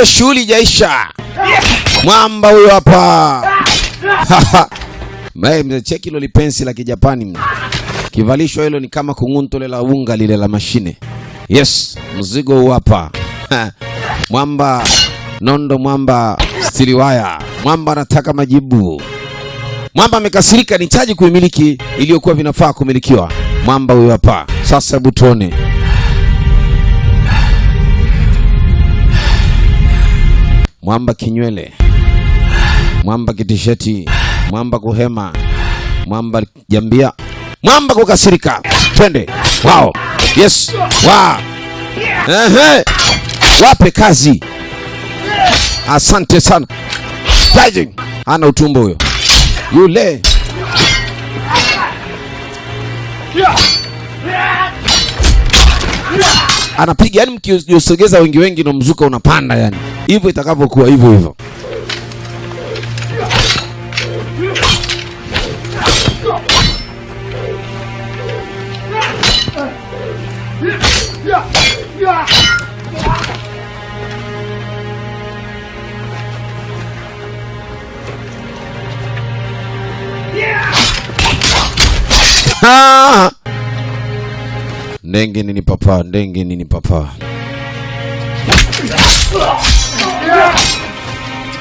bado shughuli jaisha. Mwamba huyo hapa. Cheki hilo lipensi la kijapani. Kivalisho hilo ni kama kunguntole la unga lile la mashine. Yes, mzigo huu hapa. Mwamba nondo, mwamba stiliwaya. Mwamba anataka majibu. Mwamba amekasirika, ni chaji kuimiliki iliyokuwa vinafaa kumilikiwa. Mwamba huyo hapa. Sasa hebu tuone. Mwamba kinywele. Mwamba kitisheti. Mwamba kuhema. Mwamba jambia. Mwamba kukasirika. Twende. Wow. Yes. Wow. Wape kazi. Asante sana. Fighting. Ana utumbo huyo. Yule. Anapiga, yani mkiusogeza wengi na mzuka unapanda yani. Hivyo itakavyokuwa hivyo. Ndenge nini papa, ndenge nini papa.